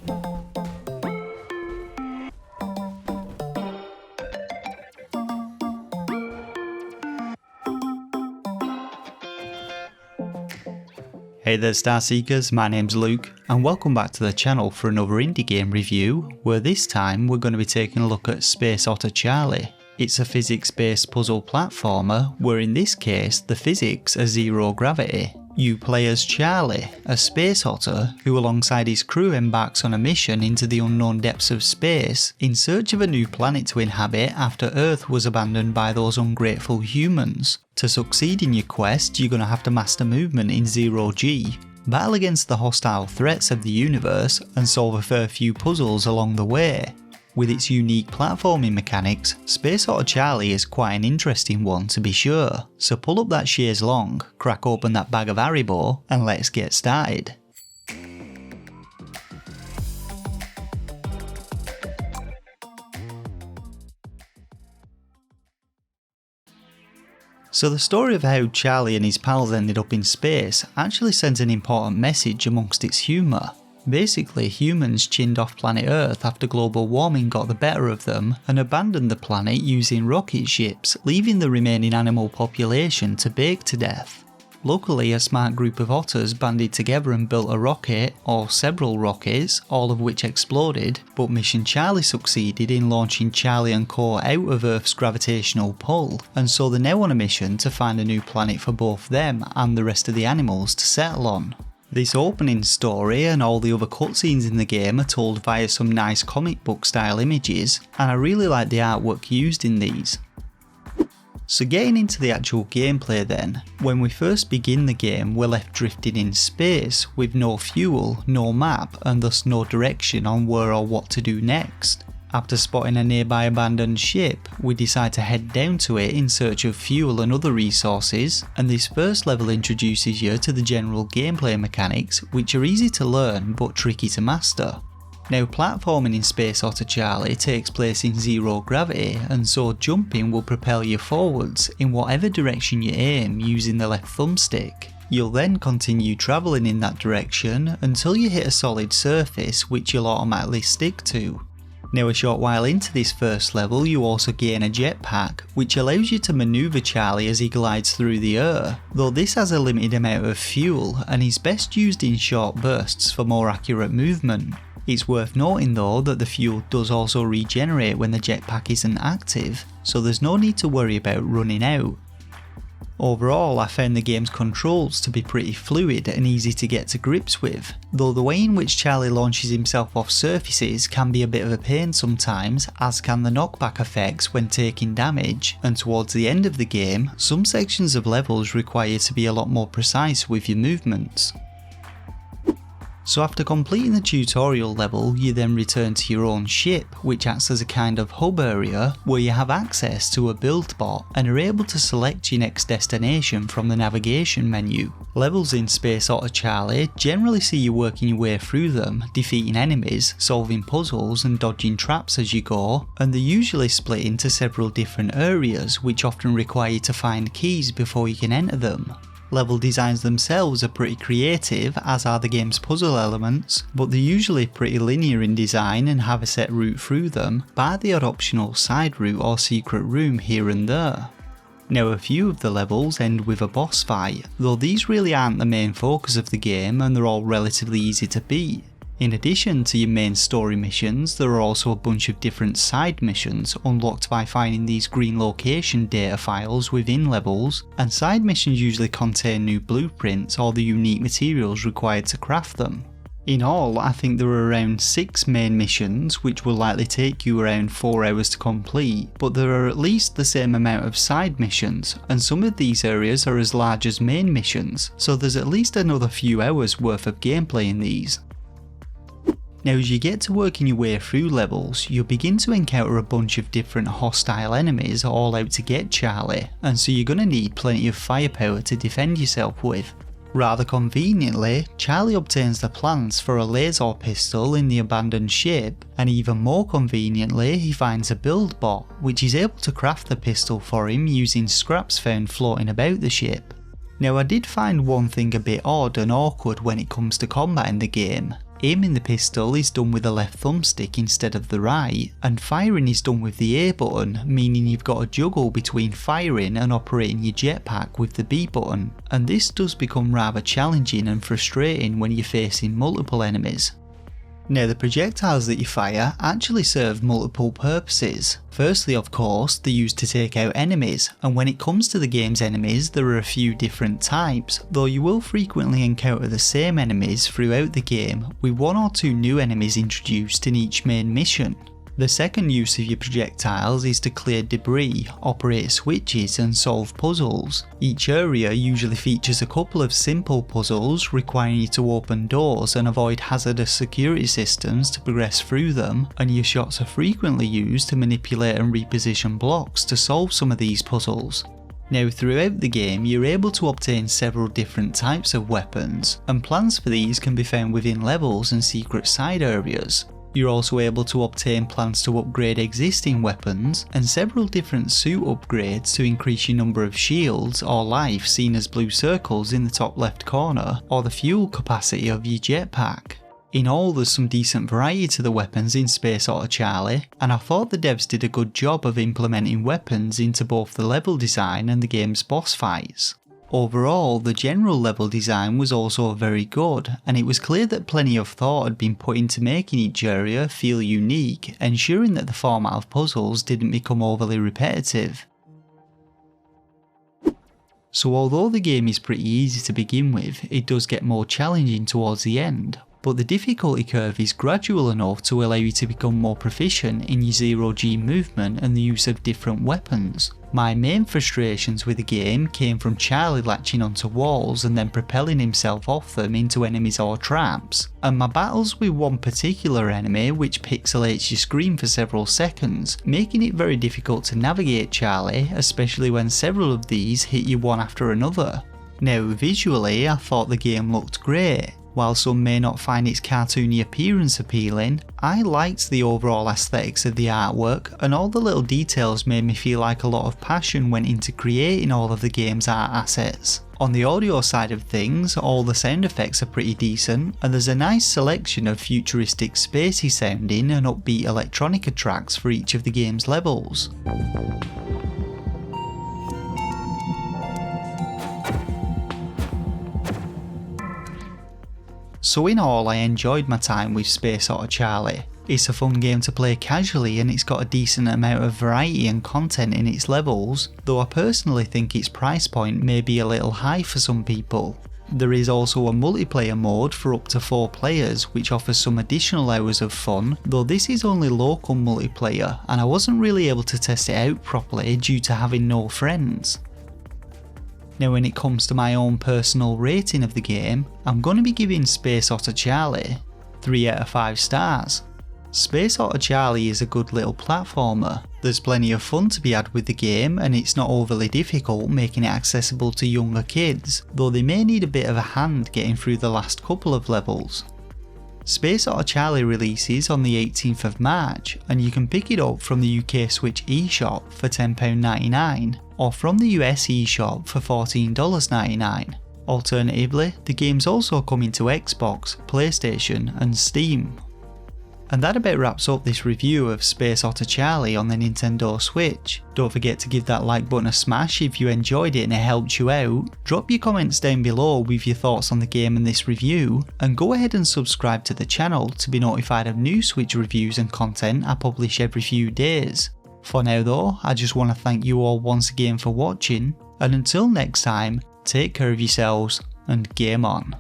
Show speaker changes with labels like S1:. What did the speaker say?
S1: Hey there Starseekers, my name's Luke and welcome back to the channel for another indie game review, where this time we're going to be taking a look at Space Otter Charlie. It's a physics-based puzzle platformer where in this case the physics are zero gravity. You play as Charlie, a space otter who alongside his crew embarks on a mission into the unknown depths of space in search of a new planet to inhabit after Earth was abandoned by those ungrateful humans. To succeed in your quest, you're going to have to master movement in zero G, battle against the hostile threats of the universe and solve a fair few puzzles along the way. With its unique platforming mechanics, Space Otter Charlie is quite an interesting one to be sure, so pull up that chaise longue, crack open that bag of Haribo and let's get started. So the story of how Charlie and his pals ended up in space actually sends an important message amongst its humour. Basically, humans chinned off planet Earth after global warming got the better of them and abandoned the planet using rocket ships, leaving the remaining animal population to bake to death. Luckily, a smart group of otters banded together and built a rocket, or several rockets, all of which exploded, but Mission Charlie succeeded in launching Charlie and Co out of Earth's gravitational pull, and so they're now on a mission to find a new planet for both them and the rest of the animals to settle on. This opening story and all the other cutscenes in the game are told via some nice comic book style images, and I really like the artwork used in these. So getting into the actual gameplay then, when we first begin the game we're left drifting in space with no fuel, no map and thus no direction on where or what to do next. After spotting a nearby abandoned ship, we decide to head down to it in search of fuel and other resources, and this first level introduces you to the general gameplay mechanics, which are easy to learn but tricky to master. Now platforming in Space Otter Charlie takes place in zero gravity, and so jumping will propel you forwards in whatever direction you aim using the left thumbstick. You'll then continue travelling in that direction until you hit a solid surface which you'll automatically stick to. Now a short while into this first level you also gain a jetpack, which allows you to manoeuvre Charlie as he glides through the air, though this has a limited amount of fuel and is best used in short bursts for more accurate movement. It's worth noting though that the fuel does also regenerate when the jetpack isn't active, so there's no need to worry about running out. Overall, I found the game's controls to be pretty fluid and easy to get to grips with, though the way in which Charlie launches himself off surfaces can be a bit of a pain sometimes, as can the knockback effects when taking damage, and towards the end of the game, some sections of levels require you to be a lot more precise with your movements. So after completing the tutorial level, you then return to your own ship, which acts as a kind of hub area where you have access to a build bot and are able to select your next destination from the navigation menu. Levels in Space Otter Charlie generally see you working your way through them, defeating enemies, solving puzzles and dodging traps as you go, and they're usually split into several different areas which often require you to find keys before you can enter them. Level designs themselves are pretty creative, as are the game's puzzle elements, but they're usually pretty linear in design and have a set route through them, bar the odd optional side route or secret room here and there. Now a few of the levels end with a boss fight, though these really aren't the main focus of the game and they're all relatively easy to beat. In addition to your main story missions, there are also a bunch of different side missions unlocked by finding these green location data files within levels, and side missions usually contain new blueprints or the unique materials required to craft them. In all, I think there are around 6 main missions which will likely take you around 4 hours to complete, but there are at least the same amount of side missions, and some of these areas are as large as main missions, so there's at least another few hours worth of gameplay in these. Now as you get to working your way through levels, you'll begin to encounter a bunch of different hostile enemies all out to get Charlie, and so you're going to need plenty of firepower to defend yourself with. Rather conveniently, Charlie obtains the plans for a laser pistol in the abandoned ship, and even more conveniently he finds a build bot, which is able to craft the pistol for him using scraps found floating about the ship. Now I did find one thing a bit odd and awkward when it comes to combat in the game. Aiming the pistol is done with the left thumbstick instead of the right, and firing is done with the A button, meaning you've got to juggle between firing and operating your jetpack with the B button, and this does become rather challenging and frustrating when you're facing multiple enemies. Now, the projectiles that you fire actually serve multiple purposes. Firstly, of course, they're used to take out enemies, and when it comes to the game's enemies, there are a few different types, though you will frequently encounter the same enemies throughout the game, with 1 or 2 new enemies introduced in each main mission. The second use of your projectiles is to clear debris, operate switches and solve puzzles. Each area usually features a couple of simple puzzles requiring you to open doors and avoid hazardous security systems to progress through them, and your shots are frequently used to manipulate and reposition blocks to solve some of these puzzles. Now, throughout the game, you're able to obtain several different types of weapons, and plans for these can be found within levels and secret side areas. You're also able to obtain plans to upgrade existing weapons, and several different suit upgrades to increase your number of shields or life, seen as blue circles in the top left corner, or the fuel capacity of your jetpack. In all, there's some decent variety to the weapons in Space Otter Charlie, and I thought the devs did a good job of implementing weapons into both the level design and the game's boss fights. Overall, the general level design was also very good, and it was clear that plenty of thought had been put into making each area feel unique, ensuring that the format of puzzles didn't become overly repetitive. So although the game is pretty easy to begin with, it does get more challenging towards the end, but the difficulty curve is gradual enough to allow you to become more proficient in your zero-G movement and the use of different weapons. My main frustrations with the game came from Charlie latching onto walls and then propelling himself off them into enemies or traps, and my battles with one particular enemy which pixelates your screen for several seconds, making it very difficult to navigate Charlie, especially when several of these hit you one after another. Now, visually, I thought the game looked great. While some may not find its cartoony appearance appealing, I liked the overall aesthetics of the artwork, and all the little details made me feel like a lot of passion went into creating all of the game's art assets. On the audio side of things, all the sound effects are pretty decent, and there's a nice selection of futuristic spacey sounding and upbeat electronica tracks for each of the game's levels. So in all, I enjoyed my time with Space Otter Charlie. It's a fun game to play casually, and it's got a decent amount of variety and content in its levels, though I personally think its price point may be a little high for some people. There is also a multiplayer mode for up to 4 players, which offers some additional hours of fun, though this is only local multiplayer, and I wasn't really able to test it out properly due to having no friends. Now, when it comes to my own personal rating of the game, I'm going to be giving Space Otter Charlie 3 out of 5 stars. Space Otter Charlie is a good little platformer. There's plenty of fun to be had with the game, and it's not overly difficult, making it accessible to younger kids, though they may need a bit of a hand getting through the last couple of levels. Space Otter Charlie releases on the 18th of March, and you can pick it up from the UK Switch eShop for £10.99, or from the US eShop for $14.99. Alternatively, the game's also coming to Xbox, PlayStation and Steam. And that about wraps up this review of Space Otter Charlie on the Nintendo Switch. Don't forget to give that like button a smash if you enjoyed it and it helped you out. Drop your comments down below with your thoughts on the game and this review, and go ahead and subscribe to the channel to be notified of new Switch reviews and content I publish every few days. For now though, I just want to thank you all once again for watching, and until next time, take care of yourselves and game on.